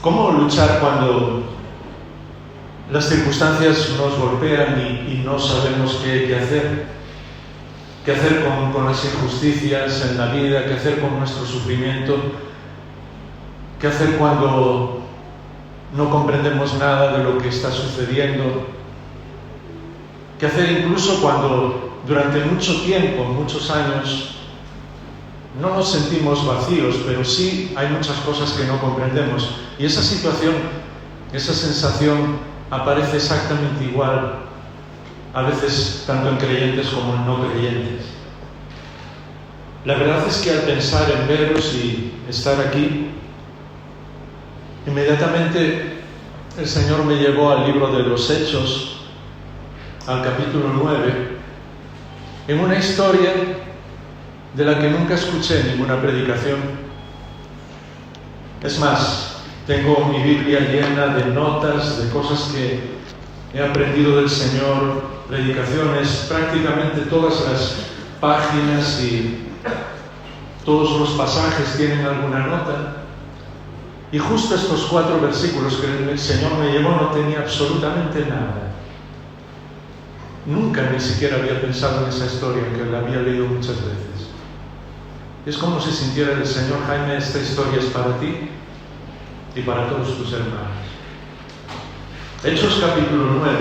¿Cómo luchar cuando las circunstancias nos golpean y no sabemos qué hacer? ¿Qué hacer con las injusticias en la vida? ¿Qué hacer con nuestro sufrimiento? ¿Qué hacer cuando no comprendemos nada de lo que está sucediendo? ¿Qué hacer incluso cuando durante mucho tiempo, muchos años, no nos sentimos vacíos, pero sí hay muchas cosas que no comprendemos? Y esa situación, esa sensación aparece exactamente igual, a veces tanto en creyentes como en no creyentes. La verdad es que al pensar en veros y estar aquí, inmediatamente el Señor me llevó al libro de los Hechos, al capítulo 9, en una historia de la que nunca escuché ninguna predicación. Es más, tengo mi Biblia llena de notas, de cosas que he aprendido del Señor, predicaciones, prácticamente todas las páginas y todos los pasajes tienen alguna nota. Y justo estos 4 versículos que el Señor me llevó no tenía absolutamente nada. Nunca ni siquiera había pensado en esa historia, que la había leído muchas veces. Es como si sintiera el Señor: Jaime, esta historia es para ti y para todos tus hermanos. Hechos capítulo 9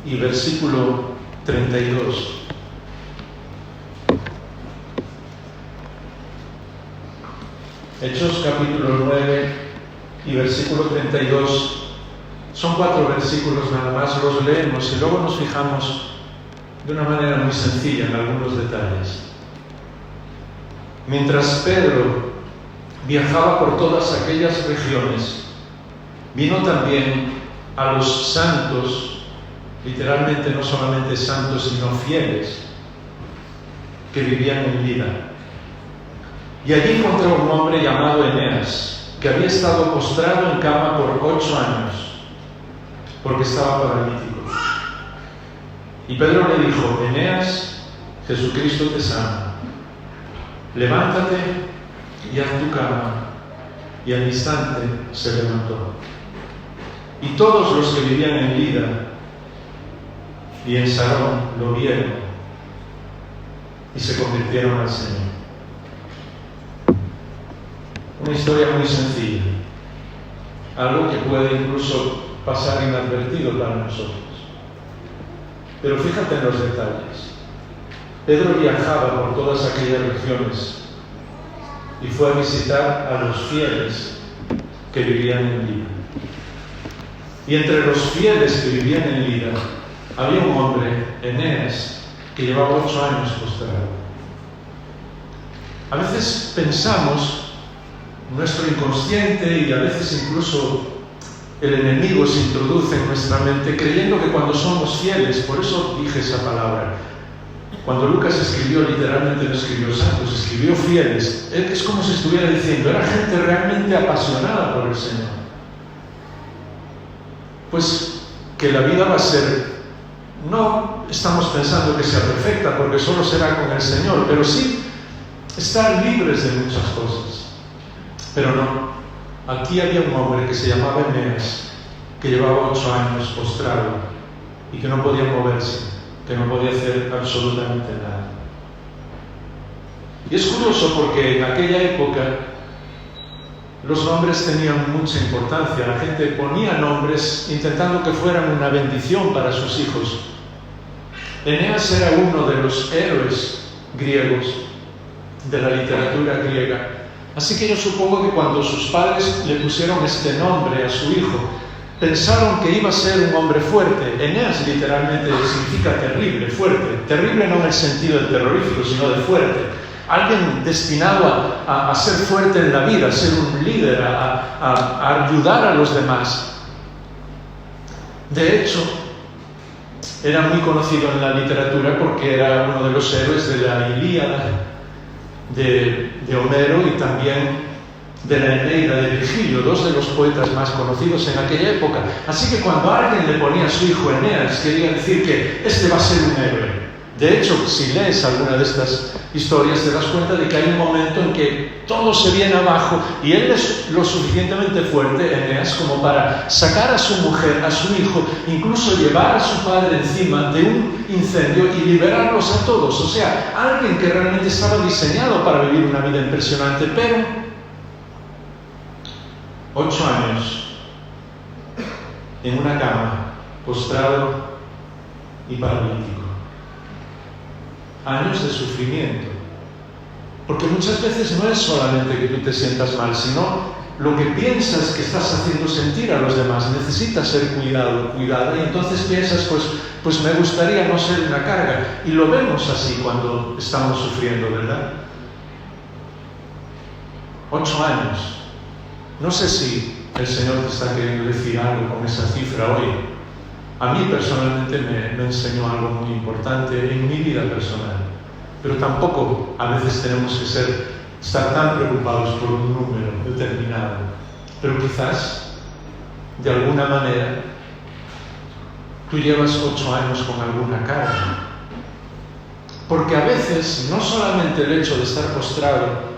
y versículo 32. Hechos capítulo 9 y versículo 32. Son 4 versículos nada más, los leemos y luego nos fijamos de una manera muy sencilla en algunos detalles. Mientras Pedro viajaba por todas aquellas regiones, vino también a los santos, literalmente no solamente santos, sino fieles, que vivían en Lida. Y allí encontró un hombre llamado Eneas, que había estado postrado en cama por 8 años, porque estaba paralítico. Y Pedro le dijo: Eneas, Jesucristo te sana. Levántate y haz tu cama. Y al instante se levantó. Y todos los que vivían en Lida y en Sarón lo vieron y se convirtieron al Señor. Una historia muy sencilla, algo que puede incluso pasar inadvertido para nosotros. Pero fíjate en los detalles. Pedro viajaba por todas aquellas regiones y fue a visitar a los fieles que vivían en Lida. Y entre los fieles que vivían en Lida había un hombre, Eneas, que llevaba 8 años postrado. A veces pensamos, nuestro inconsciente y a veces incluso el enemigo se introduce en nuestra mente creyendo que cuando somos fieles, por eso dije esa palabra, cuando Lucas escribió, literalmente no escribió santos, escribió fieles, es como si estuviera diciendo, era gente realmente apasionada por el Señor. Pues que la vida va a ser, no estamos pensando que sea perfecta, porque solo será con el Señor, pero sí estar libres de muchas cosas. Pero no, aquí había un hombre que se llamaba Eneas, que llevaba 8 años postrado y que no podía moverse, que no podía hacer absolutamente nada. Y es curioso porque en aquella época los nombres tenían mucha importancia. La gente ponía nombres intentando que fueran una bendición para sus hijos. Eneas era uno de los héroes griegos de la literatura griega. Así que yo supongo que cuando sus padres le pusieron este nombre a su hijo, pensaron que iba a ser un hombre fuerte. Eneas literalmente significa terrible, fuerte. Terrible no en el sentido de terrorífico, sino de fuerte. Alguien destinado a ser fuerte en la vida, a ser un líder, a ayudar a los demás. De hecho, era muy conocido en la literatura porque era uno de los héroes de la Ilíada de Homero y también de la Eneida de Virgilio, 2 de los poetas más conocidos en aquella época. Así que cuando alguien le ponía a su hijo Eneas, quería decir que este va a ser un héroe. De hecho, si lees alguna de estas historias, te das cuenta de que hay un momento en que todo se viene abajo y él es lo suficientemente fuerte, Eneas, como para sacar a su mujer, a su hijo, incluso llevar a su padre encima de un incendio y liberarlos a todos. O sea, alguien que realmente estaba diseñado para vivir una vida impresionante, pero 8 años en una cama, postrado y paralítico. Años de sufrimiento. Porque muchas veces no es solamente que tú te sientas mal, sino lo que piensas que estás haciendo sentir a los demás. Necesitas ser cuidada, y entonces piensas, pues me gustaría no ser una carga. Y lo vemos así cuando estamos sufriendo, ¿verdad? 8 años. No sé si el Señor te está queriendo decir algo con esa cifra hoy. A mí personalmente me enseñó algo muy importante en mi vida personal. Pero tampoco a veces tenemos que estar tan preocupados por un número determinado. Pero quizás, de alguna manera, tú llevas 8 años con alguna carga. Porque a veces, no solamente el hecho de estar postrado,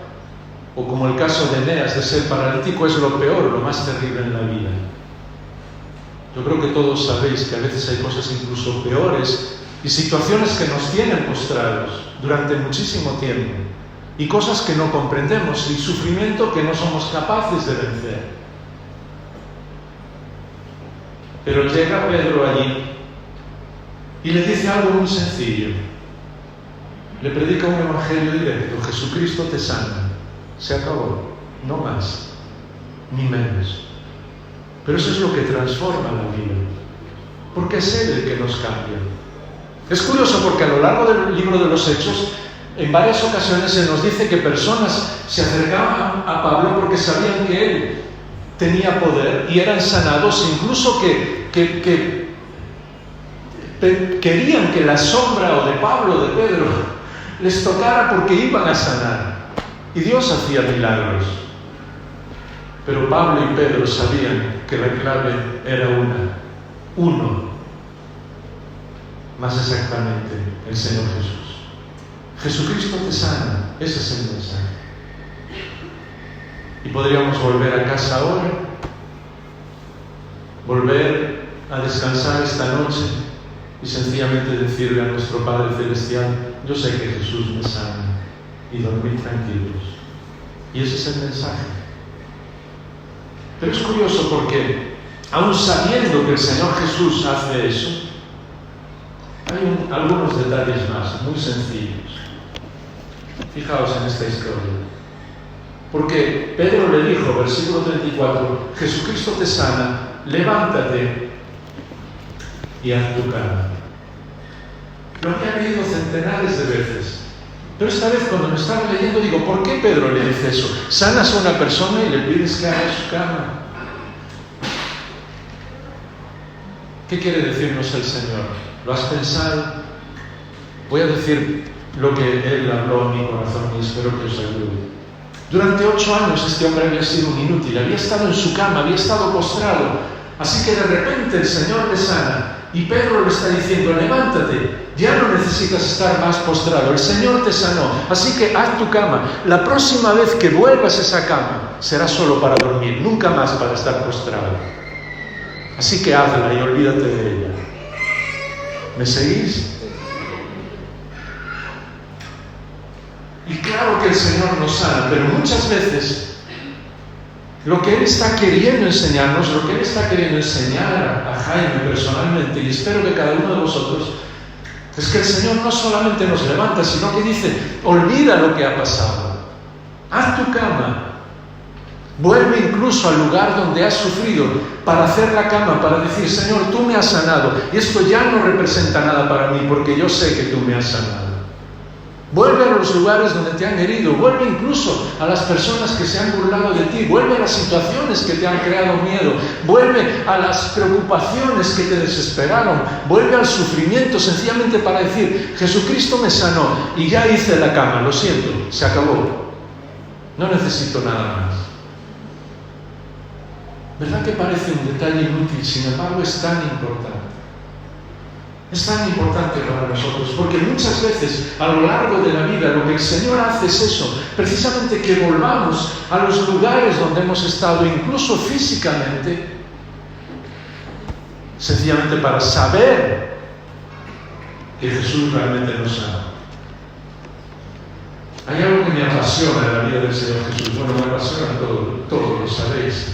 o como el caso de Eneas, de ser paralítico, es lo peor, lo más terrible en la vida. Yo creo que todos sabéis que a veces hay cosas incluso peores y situaciones que nos tienen postrados durante muchísimo tiempo y cosas que no comprendemos y sufrimiento que no somos capaces de vencer. Pero llega Pedro allí y le dice algo muy sencillo. Le predica un evangelio directo: Jesucristo te sana. Se acabó, no más, ni menos. Pero eso es lo que transforma la vida, porque es Él el que nos cambia. Es curioso porque a lo largo del libro de los Hechos, en varias ocasiones se nos dice que personas se acercaban a Pablo porque sabían que él tenía poder y eran sanados, incluso que querían que la sombra o de Pablo o de Pedro les tocara porque iban a sanar. Y Dios hacía milagros. Pero Pablo y Pedro sabían que la clave era uno, más exactamente el Señor Jesús. Jesucristo te sana, ese es el mensaje. Y podríamos volver a casa ahora, volver a descansar esta noche y sencillamente decirle a nuestro Padre Celestial: yo sé que Jesús me sana, y dormir tranquilos. Y ese es el mensaje. Pero es curioso porque, aun sabiendo que el Señor Jesús hace eso, hay algunos detalles más, muy sencillos. Fijaos en esta historia. Porque Pedro le dijo, versículo 34, Jesucristo te sana, levántate y haz tu cama. Lo había leído centenares de veces. Pero esta vez cuando me estaba leyendo digo, ¿por qué Pedro le dice eso? Sanas a una persona y le pides que haga su cama. ¿Qué quiere decirnos el Señor? ¿Lo has pensado? Voy a decir lo que Él habló en mi corazón y espero que os ayude. Durante 8 años este hombre había sido un inútil, había estado en su cama, había estado postrado. Así que de repente el Señor le sana y Pedro le está diciendo, levántate, ya no necesitas estar más postrado, el Señor te sanó, así que haz tu cama. La próxima vez que vuelvas a esa cama será solo para dormir, nunca más para estar postrado. Así que hazla y olvídate de ella. ¿Me seguís? Y claro que el Señor nos sana, pero muchas veces lo que Él está queriendo enseñarnos, lo que Él está queriendo enseñar a Jaime personalmente, y espero que cada uno de vosotros, es que el Señor no solamente nos levanta, sino que dice, olvida lo que ha pasado, haz tu cama, vuelve incluso al lugar donde has sufrido para hacer la cama, para decir, Señor, tú me has sanado, y esto ya no representa nada para mí, porque yo sé que tú me has sanado. Vuelve a los lugares donde te han herido, vuelve incluso a las personas que se han burlado de ti, vuelve a las situaciones que te han creado miedo, vuelve a las preocupaciones que te desesperaron, vuelve al sufrimiento sencillamente para decir, Jesucristo me sanó y ya hice la cama, lo siento, se acabó, no necesito nada más. ¿Verdad que parece un detalle inútil? Sin embargo es tan importante. es tan importante para nosotros, porque muchas veces a lo largo de la vida lo que el Señor hace es eso, precisamente que volvamos a los lugares donde hemos estado, incluso físicamente, sencillamente para saber que Jesús realmente nos ama. Hay algo que me apasiona en la vida del Señor Jesús. Bueno, me apasiona todo lo sabéis.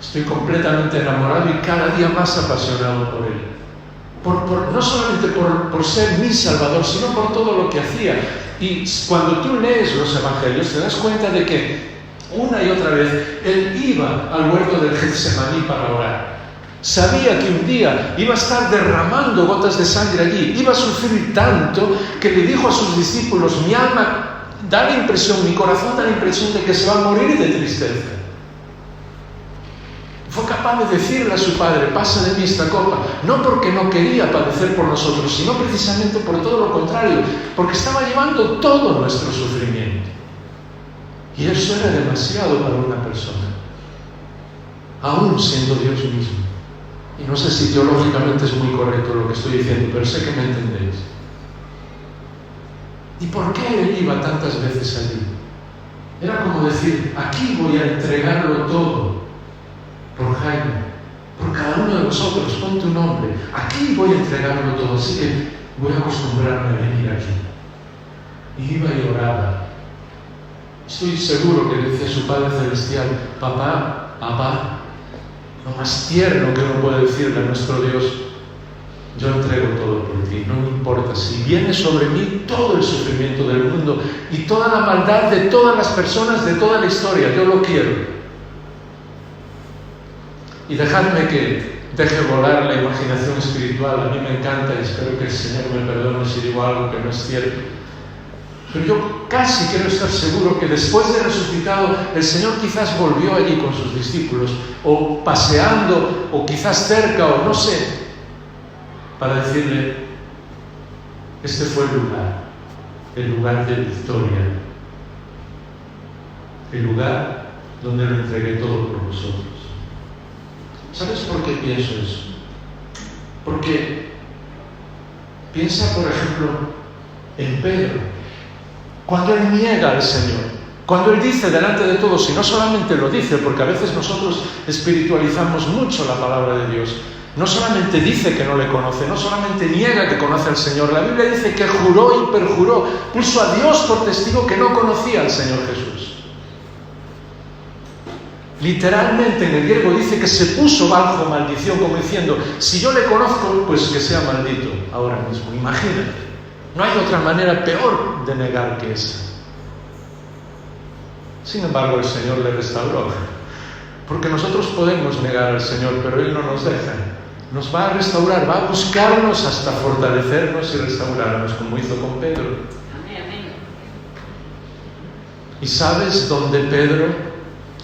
Estoy completamente enamorado y cada día más apasionado por Él. No solamente por ser mi Salvador, sino por todo lo que hacía. Y cuando tú lees los Evangelios, te das cuenta de que una y otra vez Él iba al huerto del Getsemaní para orar. Sabía que un día iba a estar derramando gotas de sangre allí, iba a sufrir tanto que le dijo a sus discípulos: mi alma da la impresión, mi corazón da la impresión de que se va a morir de tristeza. Fue capaz de decirle a su Padre: pasa de mí esta copa, no porque no quería padecer por nosotros, sino precisamente por todo lo contrario, porque estaba llevando todo nuestro sufrimiento. Y eso era demasiado para una persona, aún siendo Dios mismo. Y no sé si teológicamente es muy correcto lo que estoy diciendo, pero sé que me entendéis. ¿Y por qué Él iba tantas veces allí? Era como decir: aquí voy a entregarlo todo por Jaime, por cada uno de vosotros, pon tu nombre, aquí voy a entregarlo todo, así que voy a acostumbrarme a venir aquí. Y iba y oraba. Estoy seguro que le decía a su Padre Celestial: papá, Abba, lo más tierno que uno puede decirle a nuestro Dios: yo entrego todo por ti, no me importa si viene sobre mí todo el sufrimiento del mundo y toda la maldad de todas las personas de toda la historia, yo lo quiero. Y dejadme que deje volar la imaginación espiritual. A mí me encanta y espero que el Señor me perdone si digo algo que no es cierto. Pero yo casi quiero estar seguro que después de resucitado, el Señor quizás volvió allí con sus discípulos, o paseando, o quizás cerca, o no sé, para decirle: este fue el lugar de victoria, el lugar donde lo entregué todo por vosotros. ¿Sabes por qué pienso eso? Porque piensa, por ejemplo, en Pedro. Cuando él niega al Señor, cuando él dice delante de todos, y no solamente lo dice, porque a veces nosotros espiritualizamos mucho la palabra de Dios, no solamente dice que no le conoce, no solamente niega que conoce al Señor, la Biblia dice que juró y perjuró, puso a Dios por testigo que no conocía al Señor Jesús. Literalmente en el griego dice que se puso bajo maldición, como diciendo: si yo le conozco, pues que sea maldito ahora mismo. Imagínate, no hay otra manera peor de negar que esa. Sin embargo, el Señor le restauró, porque nosotros podemos negar al Señor, pero Él no nos deja. Nos va a restaurar, va a buscarnos hasta fortalecernos y restaurarnos, como hizo con Pedro. Amén. ¿Y sabes dónde Pedro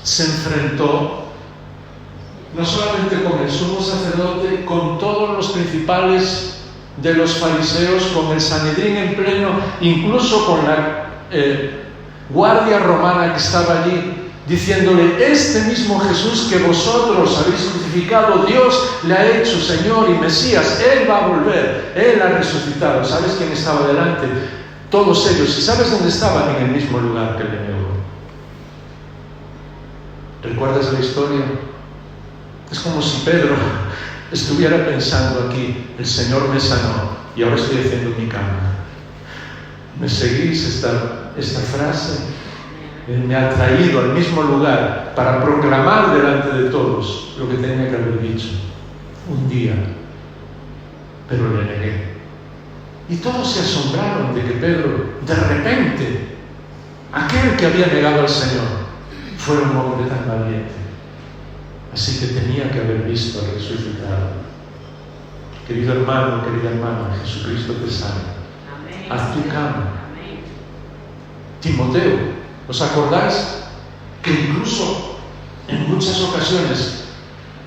se enfrentó? No solamente con el sumo sacerdote, con todos los principales de los fariseos, con el Sanedrín en pleno, incluso con la guardia romana que estaba allí, diciéndole: este mismo Jesús que vosotros habéis crucificado, Dios le ha hecho Señor y Mesías, Él va a volver, Él ha resucitado. ¿Sabes quién estaba delante? Todos ellos. ¿Y sabes dónde estaban? En el mismo lugar que le negó. ¿Recuerdas la historia? Es como si Pedro estuviera pensando aquí: el Señor me sanó y ahora estoy haciendo mi cama. ¿Me seguís esta frase? Él me ha traído al mismo lugar para proclamar delante de todos lo que tenía que haber dicho un día, pero le negué. Y todos se asombraron de que Pedro, de repente, aquel que había negado al Señor, fuera un hombre tan valiente. Así que tenía que haber visto al resucitado. Querido hermano, querida hermana, Jesucristo te sana. Haz tu cama. Timoteo, ¿os acordáis que incluso en muchas ocasiones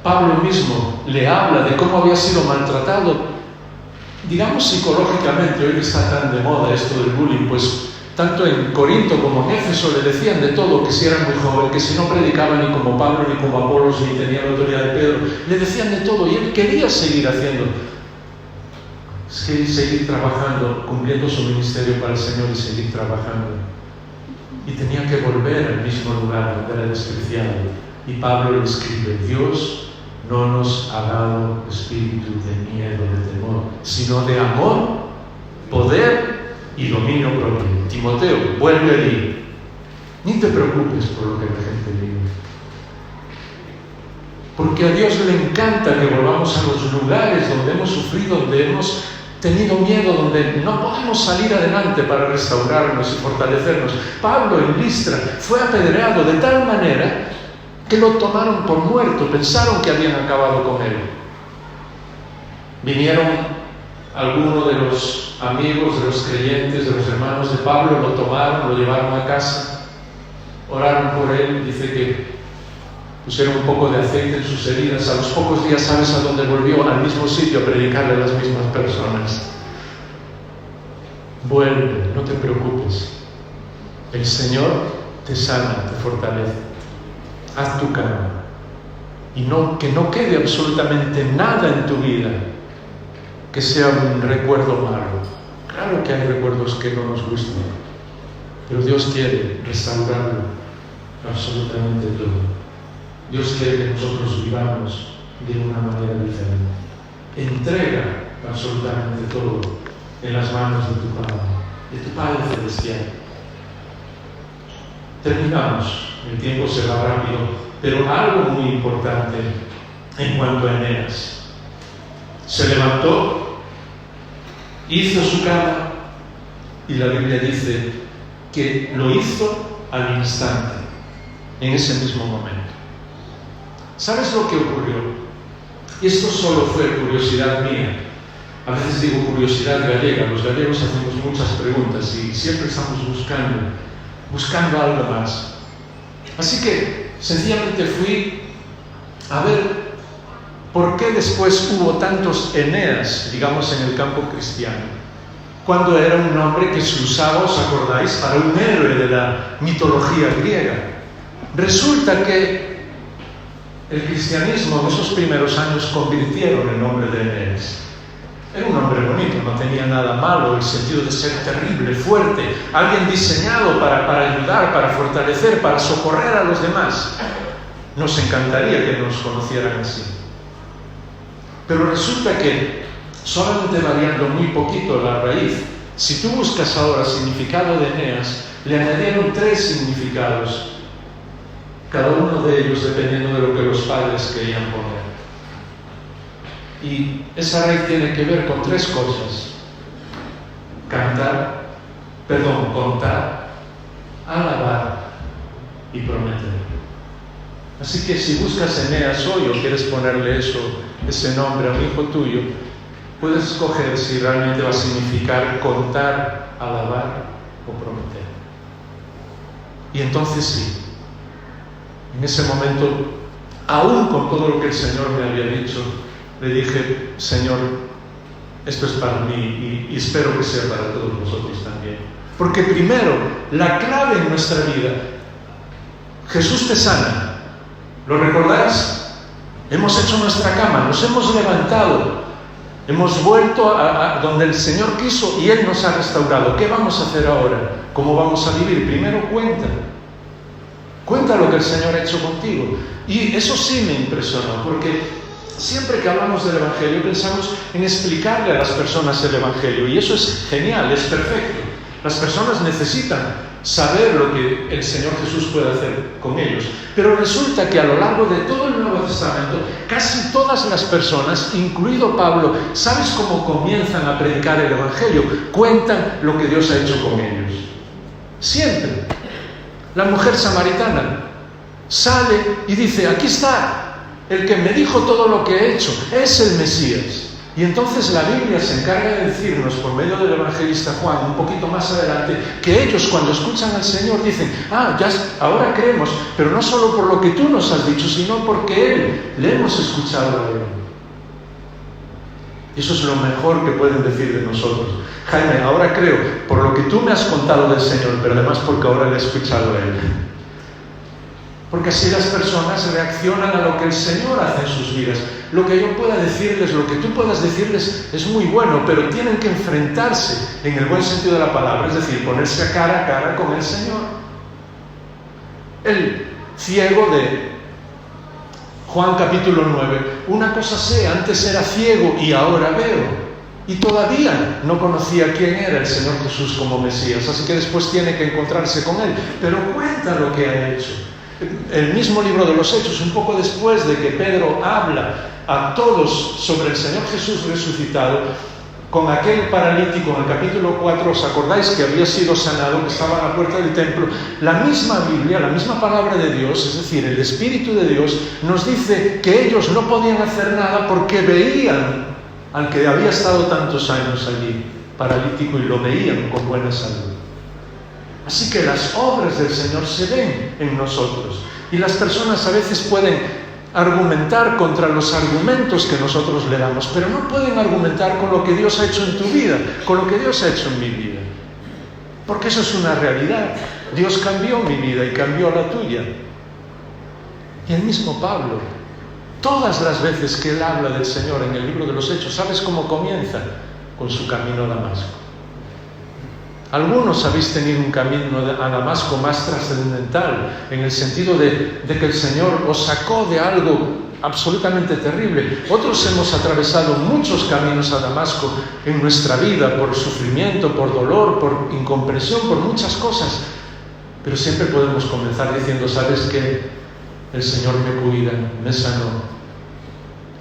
Pablo mismo le habla de cómo había sido maltratado, digamos psicológicamente? Hoy está tan de moda esto del bullying, pues tanto en Corinto como en Éfeso le decían de todo, que si era muy joven, que si no predicaba ni como Pablo ni como Apolos ni tenía la autoridad de Pedro, le decían de todo y él quería seguir haciendo. seguir trabajando, cumpliendo su ministerio para el Señor y seguir trabajando. Y tenía que volver al mismo lugar donde era despreciado. Y Pablo le escribe: Dios no nos ha dado espíritu de miedo, de temor, sino de amor, poder y dominio propio. Timoteo, vuelve allí. Ni te preocupes por lo que la gente diga. Porque a Dios le encanta que volvamos a los lugares donde hemos sufrido, donde hemos tenido miedo, donde no podemos salir adelante para restaurarnos y fortalecernos. Pablo en Listra fue apedreado de tal manera que lo tomaron por muerto, pensaron que habían acabado con él. Vinieron algunos de los amigos, de los creyentes, de los hermanos de Pablo, lo tomaron, lo llevaron a casa, oraron por él, dice que pusieron un poco de aceite en sus heridas. A los pocos días, ¿sabes a dónde volvió? Al mismo sitio a predicarle a las mismas personas. Vuelve, no te preocupes. El Señor te sana, te fortalece. Haz tu cama. Y que no quede absolutamente nada en tu vida que sea un recuerdo malo. Claro que hay recuerdos que no nos gustan, pero Dios quiere restaurarlo absolutamente todo. Dios quiere que nosotros vivamos de una manera diferente. Entrega absolutamente todo en las manos de tu Padre Celestial. Terminamos, el tiempo se va rápido, pero algo muy importante en cuanto a Eneas. Se levantó, hizo su cama, y la Biblia dice que lo hizo al instante, en ese mismo momento. ¿Sabes lo que ocurrió? Y esto solo fue curiosidad mía. A veces digo curiosidad gallega. Los gallegos hacemos muchas preguntas y siempre estamos buscando algo más. Así que sencillamente fui a ver por qué después hubo tantos Eneas, digamos, en el campo cristiano, cuando era un nombre que se usaba, ¿os acordáis?, para un héroe de la mitología griega. Resulta que el cristianismo en esos primeros años convirtieron el nombre de Eneas. Era un nombre bonito, no tenía nada malo, el sentido de ser terrible, fuerte, alguien diseñado para ayudar, para fortalecer, para socorrer a los demás. Nos encantaría que nos conocieran así. Pero resulta que, solamente variando muy poquito la raíz, si tú buscas ahora significado de Eneas, le añadieron 3 significados, cada uno de ellos dependiendo de lo que los padres querían poner. Y esa raíz tiene que ver con 3 cosas: contar, alabar y prometer. Así que si buscas Eneas hoy o quieres ponerle ese nombre a un hijo tuyo, puedes escoger si realmente va a significar contar, alabar o prometer. Y entonces sí, en ese momento, aún con todo lo que el Señor me había dicho, le dije: Señor, esto es para mí y espero que sea para todos vosotros también. Porque primero, la clave en nuestra vida, Jesús te sana. ¿Lo recordáis? Hemos hecho nuestra cama, nos hemos levantado, hemos vuelto a donde el Señor quiso y Él nos ha restaurado. ¿Qué vamos a hacer ahora? ¿Cómo vamos a vivir? Primero cuenta lo que el Señor ha hecho contigo. Y eso sí me impresionó, porque siempre que hablamos del Evangelio pensamos en explicarle a las personas el Evangelio, y eso es genial, es perfecto. Las personas necesitan saber lo que el Señor Jesús puede hacer con ellos. Pero resulta que a lo largo de todo el Nuevo Testamento, casi todas las personas, incluido Pablo, ¿sabes cómo comienzan a predicar el Evangelio? Cuentan lo que Dios ha hecho con ellos. Siempre. La mujer samaritana sale y dice: aquí está el que me dijo todo lo que he hecho, es el Mesías. Y entonces la Biblia se encarga de decirnos, por medio del evangelista Juan, un poquito más adelante, que ellos cuando escuchan al Señor dicen: ahora creemos, pero no solo por lo que tú nos has dicho, sino porque Él, le hemos escuchado a Él. Eso es lo mejor que pueden decir de nosotros. Jaime, ahora creo por lo que tú me has contado del Señor, pero además porque ahora le he escuchado a Él. porque así las personas reaccionan a lo que el Señor hace en sus vidas. Lo que yo pueda decirles, lo que tú puedas decirles es muy bueno, pero tienen que enfrentarse en el buen sentido de la palabra, es decir, ponerse cara a cara con el Señor. El ciego de Juan capítulo 9, una cosa sé, antes era ciego y ahora veo. Y todavía no conocía quién era el Señor Jesús como Mesías, así que después tiene que encontrarse con Él, pero cuenta lo que ha hecho. El mismo libro de los Hechos, un poco después de que Pedro habla a todos sobre el Señor Jesús resucitado, con aquel paralítico en el capítulo 4, ¿os acordáis que había sido sanado, que estaba a la puerta del templo? La misma Biblia, la misma palabra de Dios, es decir, el Espíritu de Dios, nos dice que ellos no podían hacer nada porque veían al que había estado tantos años allí, paralítico, y lo veían con buena salud. Así que las obras del Señor se ven en nosotros, y las personas a veces pueden argumentar contra los argumentos que nosotros le damos, pero no pueden argumentar con lo que Dios ha hecho en tu vida, con lo que Dios ha hecho en mi vida, porque eso es una realidad. Dios cambió mi vida y cambió la tuya. Y el mismo Pablo, todas las veces que él habla del Señor en el libro de los Hechos, ¿sabes cómo comienza? Con su camino a Damasco. Algunos habéis tenido un camino a Damasco más trascendental, en el sentido de que el Señor os sacó de algo absolutamente terrible. Otros hemos atravesado muchos caminos a Damasco en nuestra vida, por sufrimiento, por dolor, por incomprensión, por muchas cosas. Pero siempre podemos comenzar diciendo, ¿sabes qué? El Señor me cuida, me sanó.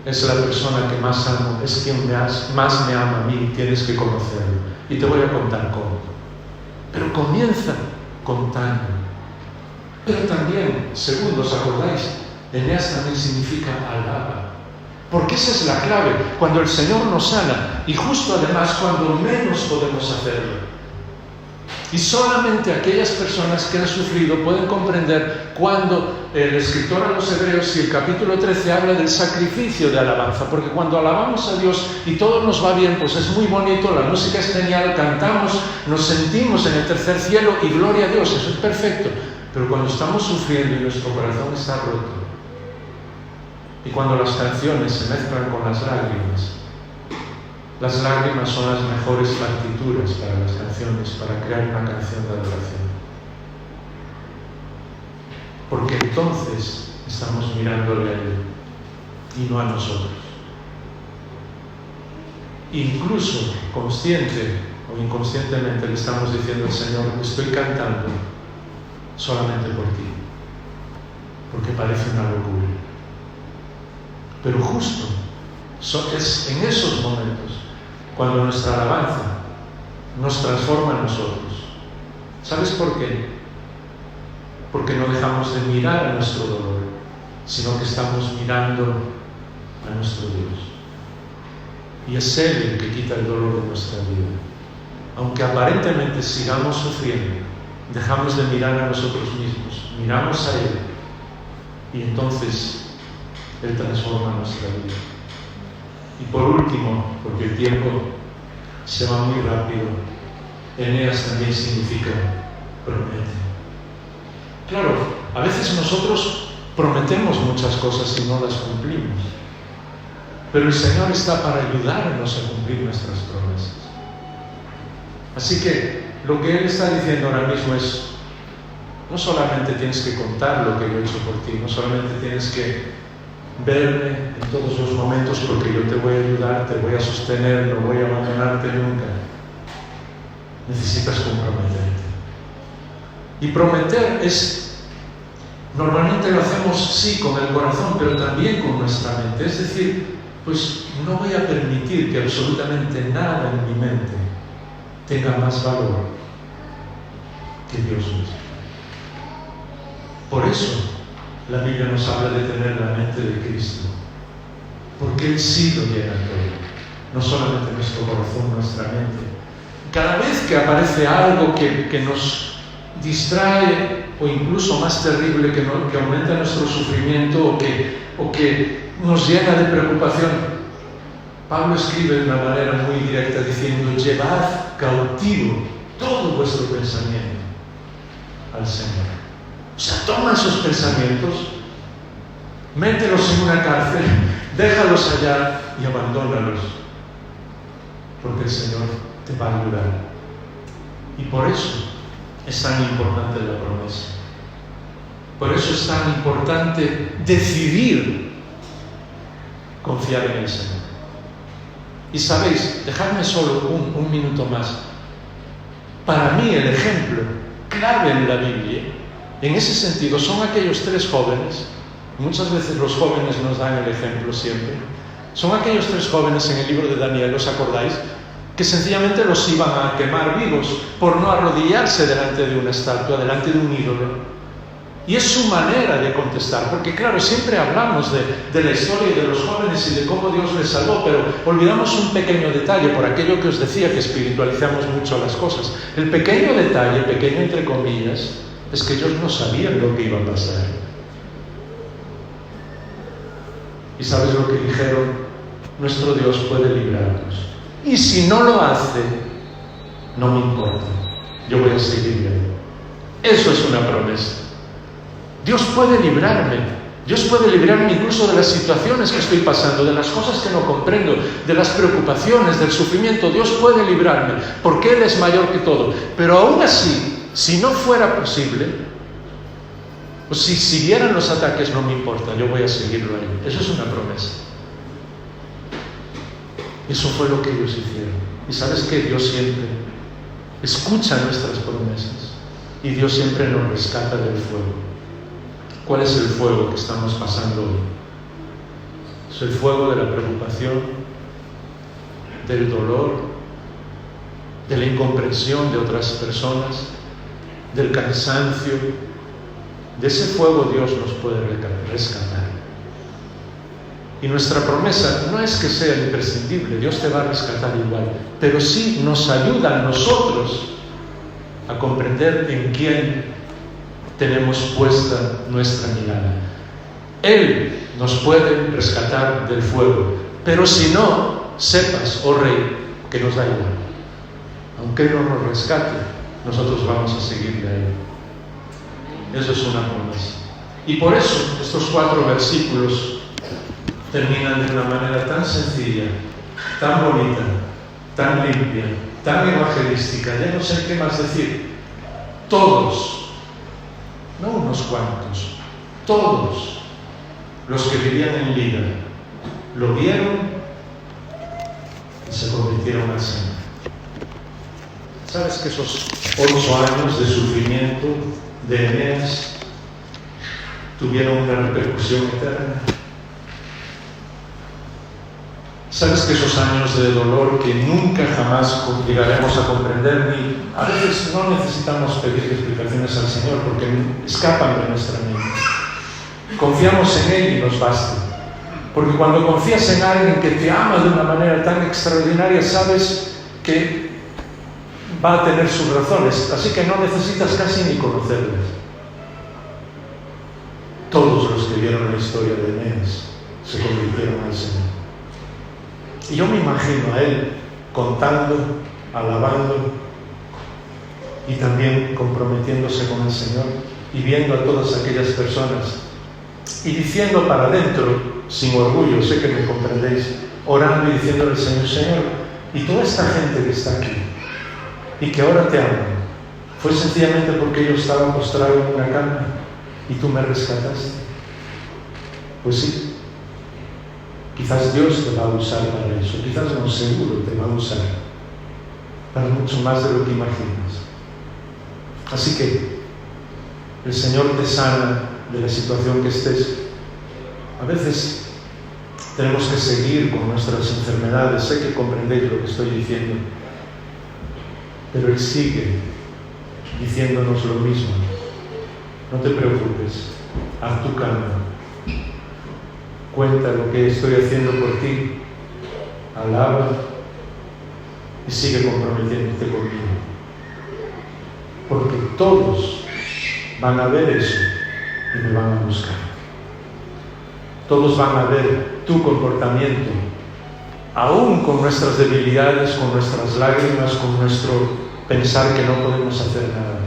Es la persona que más amo, es quien más me ama a mí, tienes que conocerlo. Y te voy a contar cómo. Pero comienza contando. Pero también, segundo, ¿os acordáis? Eneas también significa alaba. Porque esa es la clave. Cuando el Señor nos sana, y justo además cuando menos podemos hacerlo. Y solamente aquellas personas que han sufrido pueden comprender cuando el escritor a los Hebreos y el capítulo 13 habla del sacrificio de alabanza, porque cuando alabamos a Dios y todo nos va bien, pues es muy bonito, la música es genial, cantamos, nos sentimos en el tercer cielo y gloria a Dios, eso es perfecto. Pero cuando estamos sufriendo y nuestro corazón está roto, y cuando las canciones se mezclan con las lágrimas son las mejores partituras para las canciones, para crear una canción de adoración. Porque entonces estamos mirándole a Él y no a nosotros. Incluso consciente o inconscientemente le estamos diciendo al Señor, estoy cantando solamente por ti, porque parece una locura. Pero justo es en esos momentos cuando nuestra alabanza nos transforma a nosotros. ¿Sabes por qué? Porque no dejamos de mirar a nuestro dolor, sino que estamos mirando a nuestro Dios. Y es Él el que quita el dolor de nuestra vida. Aunque aparentemente sigamos sufriendo, dejamos de mirar a nosotros mismos, miramos a Él, y entonces Él transforma nuestra vida. Y por último, porque el tiempo se va muy rápido, Eneas también significa promete. Claro, a veces nosotros prometemos muchas cosas y no las cumplimos, pero el Señor está para ayudarnos a cumplir nuestras promesas. Así que lo que Él está diciendo ahora mismo es, no solamente tienes que contar lo que yo he hecho por ti, no solamente tienes que verme en todos los momentos, porque yo te voy a ayudar, te voy a sostener, no voy a abandonarte nunca. Necesitas comprometerte. Y prometer normalmente lo hacemos sí con el corazón, pero también con nuestra mente. Es decir, pues no voy a permitir que absolutamente nada en mi mente tenga más valor que Dios mismo. Por eso la Biblia nos habla de tener la mente de Cristo, porque Él sí lo llena todo, no solamente nuestro corazón, nuestra mente. Cada vez que aparece algo que nos distrae, o incluso más terrible, que aumenta nuestro sufrimiento o que nos llena de preocupación, Pablo escribe de una manera muy directa diciendo, llevad cautivo todo vuestro pensamiento al Señor. O sea, toma esos pensamientos, mételos en una cárcel, déjalos allá y abandónalos, porque el Señor te va a ayudar. Y por eso es tan importante la promesa. Por eso es tan importante decidir confiar en el Señor. Y sabéis, dejadme solo un minuto más. Para mí el ejemplo clave en la Biblia, en ese sentido, son aquellos 3 jóvenes. Muchas veces los jóvenes nos dan el ejemplo siempre. Son aquellos 3 jóvenes en el libro de Daniel, ¿os acordáis? Que sencillamente los iban a quemar vivos por no arrodillarse delante de una estatua, delante de un ídolo. Y es su manera de contestar, porque claro, siempre hablamos de la historia de los jóvenes y de cómo Dios les salvó, pero olvidamos un pequeño detalle, por aquello que os decía, que espiritualizamos mucho las cosas. El pequeño detalle, pequeño entre comillas, es que ellos no sabían lo que iba a pasar. ¿Y sabes lo que dijeron? Nuestro Dios puede librarnos. Y si no lo hace, no me importa, yo voy a seguir viendo. Eso es una promesa. Dios puede librarme. Dios puede librarme incluso de las situaciones que estoy pasando, de las cosas que no comprendo, de las preocupaciones, del sufrimiento. Dios puede librarme, porque Él es mayor que todo. Pero aún así, si no fuera posible, o si siguieran los ataques, no me importa, yo voy a seguirlo a Él. Eso es una promesa. Eso fue lo que ellos hicieron. Y sabes que Dios siempre escucha nuestras promesas y Dios siempre nos rescata del fuego. ¿Cuál es el fuego que estamos pasando hoy? Es el fuego de la preocupación, del dolor, de la incomprensión de otras personas, del cansancio. De ese fuego Dios nos puede rescatar. Y nuestra promesa no es que sea imprescindible, Dios te va a rescatar igual, pero sí nos ayuda a nosotros a comprender en quién tenemos puesta nuestra mirada. Él nos puede rescatar del fuego, pero si no, sepas, oh Rey, que nos da igual. Aunque Él no nos rescate, nosotros vamos a seguirle a Él. Eso es una promesa. Y por eso estos 4 versículos terminan de una manera tan sencilla, tan bonita, tan limpia, tan evangelística. Ya no sé qué más decir. Todos, no unos cuantos, todos los que vivían en Lida lo vieron y se convirtieron al Señor. ¿Sabes que esos 8 años de sufrimiento de Eneas tuvieron una repercusión eterna? ¿Sabes que esos años de dolor que nunca jamás llegaremos a comprender, ni a veces no necesitamos pedir explicaciones al Señor porque escapan de nuestra mente? Confiamos en Él y nos basta. Porque cuando confías en alguien que te ama de una manera tan extraordinaria, sabes que va a tener sus razones, así que no necesitas casi ni conocerlas. Todos los que vieron la historia de Eneas se convirtieron al Señor. Y yo me imagino a él contando, alabando y también comprometiéndose con el Señor y viendo a todas aquellas personas y diciendo para adentro, sin orgullo, sé que me comprendéis, orando y diciéndole al Señor: Señor, y toda esta gente que está aquí y que ahora te ama, fue sencillamente porque yo estaba postrado en una cama y tú me rescataste. Pues sí. Quizás Dios te va a usar para eso, quizás no, seguro te va a usar para mucho más de lo que imaginas. Así que el Señor te sana de la situación que estés. A veces tenemos que seguir con nuestras enfermedades, sé que comprendéis lo que estoy diciendo, pero Él sigue diciéndonos lo mismo: no te preocupes, haz tu cama, cuenta lo que estoy haciendo por ti, alaba y sigue comprometiéndote conmigo. Porque todos van a ver eso y me van a buscar. Todos van a ver tu comportamiento, aún con nuestras debilidades, con nuestras lágrimas, con nuestro pensar que no podemos hacer nada.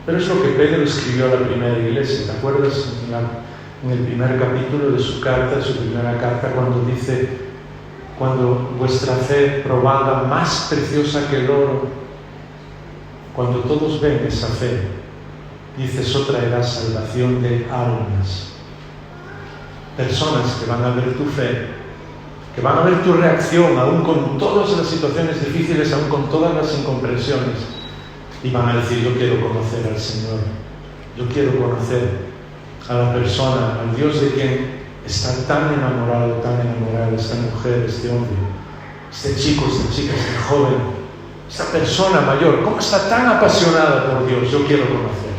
Pero es lo que Pedro escribió a la primera iglesia. ¿Te acuerdas? En el primer capítulo de su carta, de su primera carta, cuando dice: cuando vuestra fe probada, más preciosa que el oro, cuando todos ven esa fe, dice, eso traerá salvación de almas. Personas que van a ver tu fe, que van a ver tu reacción, aún con todas las situaciones difíciles, aún con todas las incomprensiones, y van a decir: yo quiero conocer al Señor, yo quiero conocer a la persona, al Dios de quien está tan enamorada, esta mujer, este hombre, este chico, esta chica, este joven, esta persona mayor, cómo está tan apasionada por Dios. Yo quiero conocerle.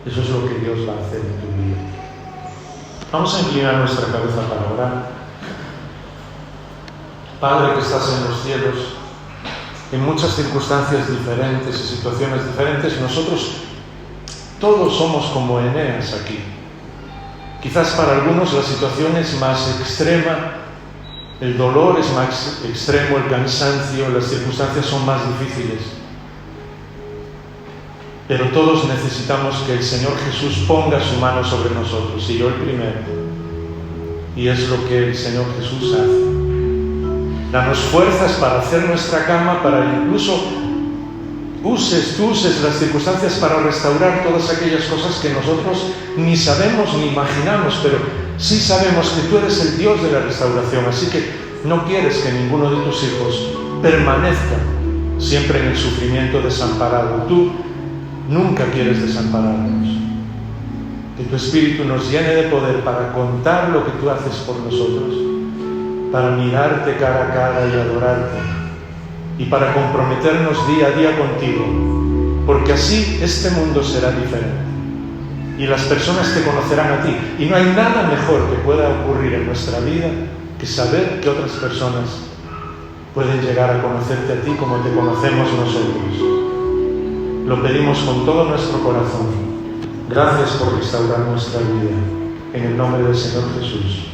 Eso es lo que Dios va a hacer en tu vida. Vamos a inclinar nuestra cabeza para orar. Padre que estás en los cielos, en muchas circunstancias diferentes y situaciones diferentes, nosotros todos somos como Eneas aquí. Quizás para algunos la situación es más extrema, el dolor es más extremo, el cansancio, las circunstancias son más difíciles. Pero todos necesitamos que el Señor Jesús ponga su mano sobre nosotros, y yo el primero. Y es lo que el Señor Jesús hace. Danos fuerzas para hacer nuestra cama, para incluso uses las circunstancias para restaurar todas aquellas cosas que nosotros ni sabemos ni imaginamos, pero sí sabemos que tú eres el Dios de la restauración, así que no quieres que ninguno de tus hijos permanezca siempre en el sufrimiento desamparado. Tú nunca quieres desampararnos. Que tu Espíritu nos llene de poder para contar lo que tú haces por nosotros, para mirarte cara a cara y adorarte, y para comprometernos día a día contigo, porque así este mundo será diferente y las personas te conocerán a ti, y no hay nada mejor que pueda ocurrir en nuestra vida que saber que otras personas pueden llegar a conocerte a ti como te conocemos nosotros. Lo pedimos con todo nuestro corazón. Gracias por restaurar nuestra vida. En el nombre del Señor Jesús.